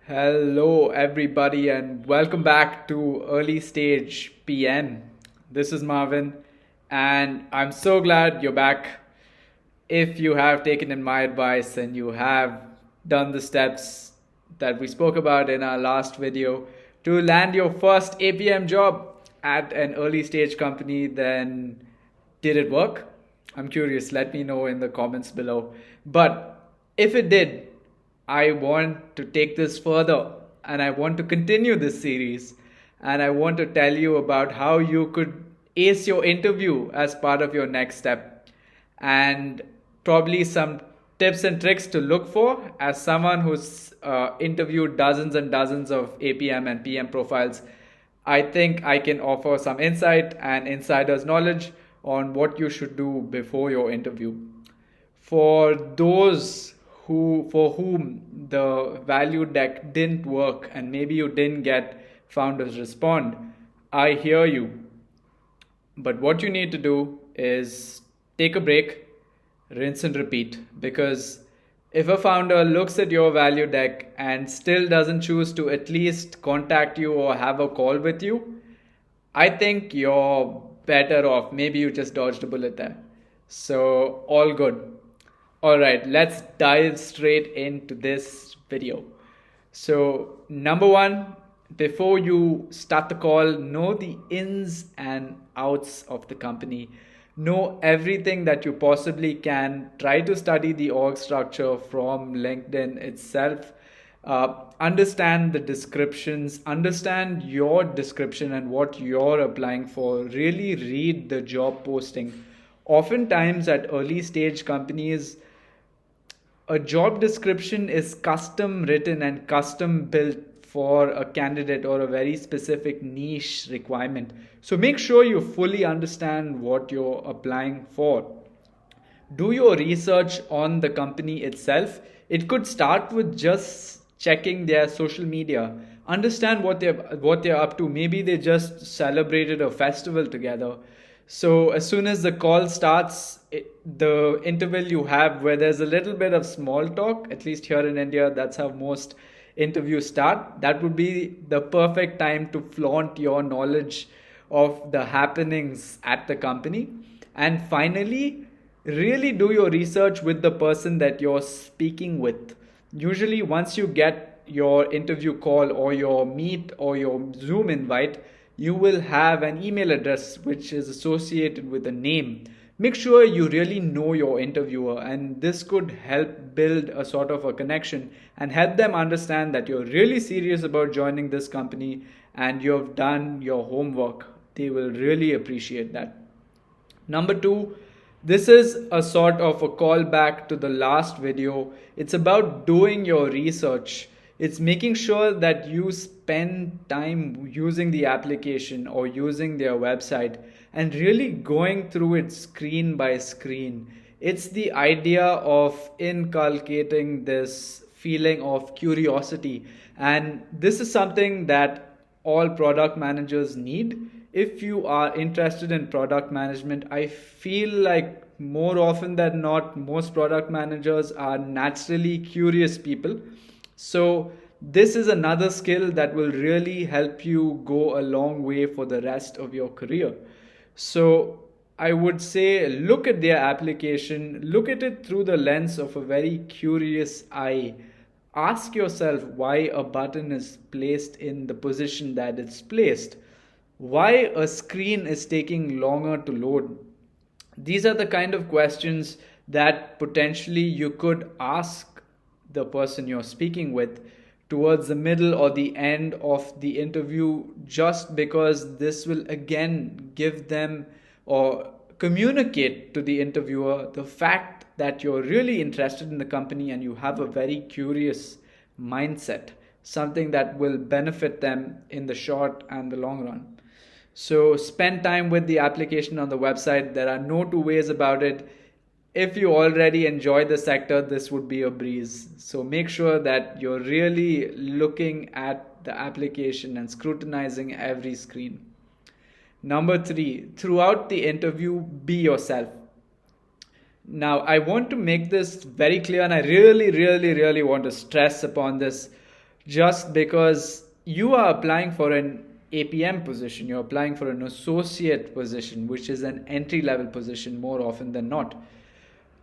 Hello, everybody, and welcome back to Early Stage PM. This is Marvin, and I'm so glad you're back. If you have taken in my advice and you have done the steps that we spoke about in our last video to land your first APM job at an early stage company, then did it work? I'm curious. Let me know in the comments below. But if it did, I want to take this further and I want to continue this series and I want to tell you about how you could ace your interview as part of your next step and probably some tips and tricks to look for as someone who's interviewed dozens and dozens of APM and PM profiles. I think I can offer some insight and insider's knowledge on what you should do before your interview. For those for whom the value deck didn't work and maybe you didn't get founders respond, I hear you. But what you need to do is take a break, rinse and repeat. Because if a founder looks at your value deck and still doesn't choose to at least contact you or have a call with you, I think you're better off. Maybe you just dodged a bullet there. So, all good. All right, let's dive straight into this video. So, number one, before you start the call, know the ins and outs of the company. Know everything that you possibly can. Try to study the org structure from LinkedIn itself. Understand the descriptions, understand your description and what you're applying for. Really read the job posting. Oftentimes at early stage companies, a job description is custom written and custom built for a candidate or a very specific niche requirement. So make sure you fully understand what you're applying for. Do your research on the company itself. It could start with just checking their social media. Understand what they're up to. Maybe they just celebrated a festival together. So as soon as the call starts, the interval you have where there's a little bit of small talk, at least here in India, that's how most interviews start. That would be the perfect time to flaunt your knowledge of the happenings at the company. And finally, really do your research with the person that you're speaking with. Usually, once you get your interview call or your meet or your Zoom invite, you will have an email address which is associated with a name. Make sure you really know your interviewer, and this could help build a sort of a connection and help them understand that you're really serious about joining this company and you've done your homework. They will really appreciate that. Number two, this is a sort of a callback to the last video. It's about doing your research. It's making sure that you spend time using the application or using their website and really going through it screen by screen. It's the idea of inculcating this feeling of curiosity. And this is something that all product managers need. If you are interested in product management, I feel like more often than not, most product managers are naturally curious people. So this is another skill that will really help you go a long way for the rest of your career. So I would say look at their application, look at it through the lens of a very curious eye. Ask yourself why a button is placed in the position that it's placed, why a screen is taking longer to load. These are the kind of questions that potentially you could ask the person you're speaking with towards the middle or the end of the interview, just because this will again give them or communicate to the interviewer the fact that you're really interested in the company and you have a very curious mindset, something that will benefit them in the short and the long run. So spend time with the application on the website. There are no two ways about it. If you already enjoy the sector, this would be a breeze. So make sure that you're really looking at the application and scrutinizing every screen. Number three, throughout the interview, be yourself. Now, I want to make this very clear, and I really want to stress upon this. just because you are applying for an APM position, you're applying for an associate position, which is an entry level position more often than not.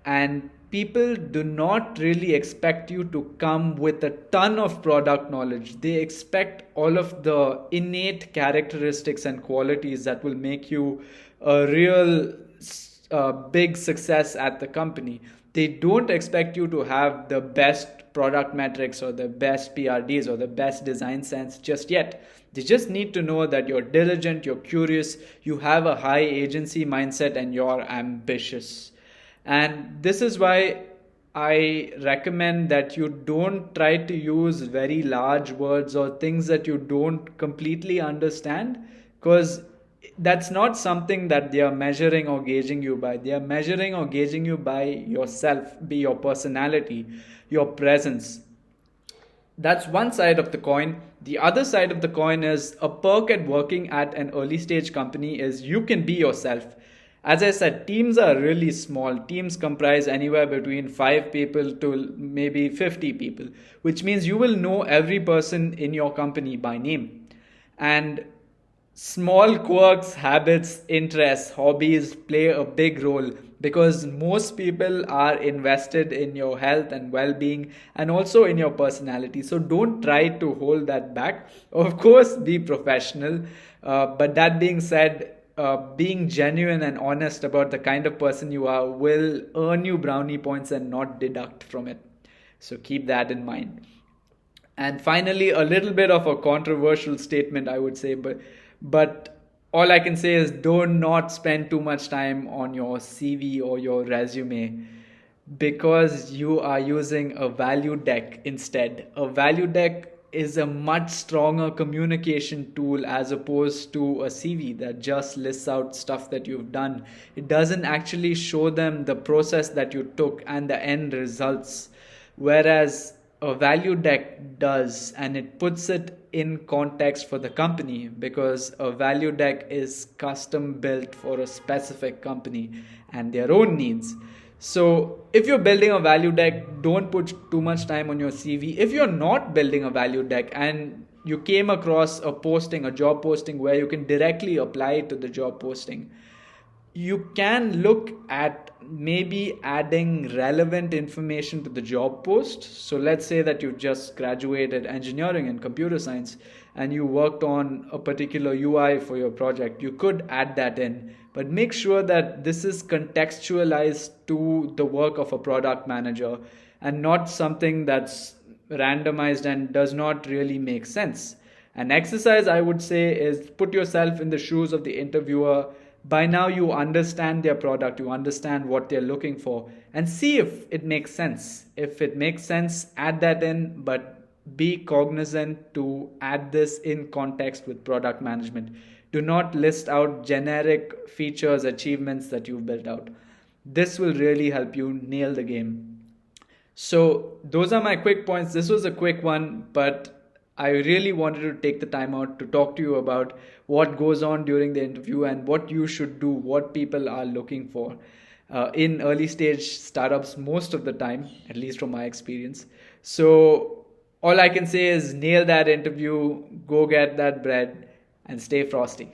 And people do not really expect you to come with a ton of product knowledge. They expect all of the innate characteristics and qualities that will make you a real big success at the company. They don't expect you to have the best product metrics or the best PRDs or the best design sense just yet. They just need to know that you're diligent, you're curious, you have a high agency mindset, and you're ambitious. And this is why I recommend that you don't try to use very large words or things that you don't completely understand, because that's not something that they are measuring or gauging you by. They are measuring or gauging you by yourself, be your personality, your presence. That's one side of the coin. The other side of the coin is a perk at working at an early stage company is you can be yourself. As I said, teams are really small. Teams comprise anywhere between 5 people to maybe 50 people, which means you will know every person in your company by name. And small quirks, habits, interests, hobbies play a big role, because most people are invested in your health and well being and also in your personality. So don't try to hold that back. Of course, be professional. But that being said, being genuine and honest about the kind of person you are will earn you brownie points and not deduct from it. So keep that in mind. And finally, a little bit of a controversial statement, I would say, but all I can say is do not spend too much time on your CV or your resume, because you are using a value deck instead. A value deck is a much stronger communication tool as opposed to a CV that just lists out stuff that you've done. It doesn't actually show them the process that you took and the end results. Whereas a value deck does, and it puts it in context for the company, because a value deck is custom built for a specific company and their own needs. So if you're building a value deck, don't put too much time on your CV. If you're not building a value deck and you came across a posting, a job posting where you can directly apply to the job posting, you can look at maybe adding relevant information to the job post. So let's say that you just graduated engineering and computer science and you worked on a particular UI for your project. You could add that in, but make sure that this is contextualized to the work of a product manager and not something that's randomized and does not really make sense. An exercise I would say is put yourself in the shoes of the interviewer. By now you understand their product, you understand what they're looking for, and see if it makes sense. If it makes sense, add that in, but be cognizant to add this in context with product management. Do not list out generic features, achievements that you've built out. This will really help you nail the game. So those are my quick points. This was a quick one, but I really wanted to take the time out to talk to you about what goes on during the interview and what you should do, what people are looking for in early stage startups most of the time, at least from my experience. So all I can say is nail that interview, go get that bread, and stay frosty.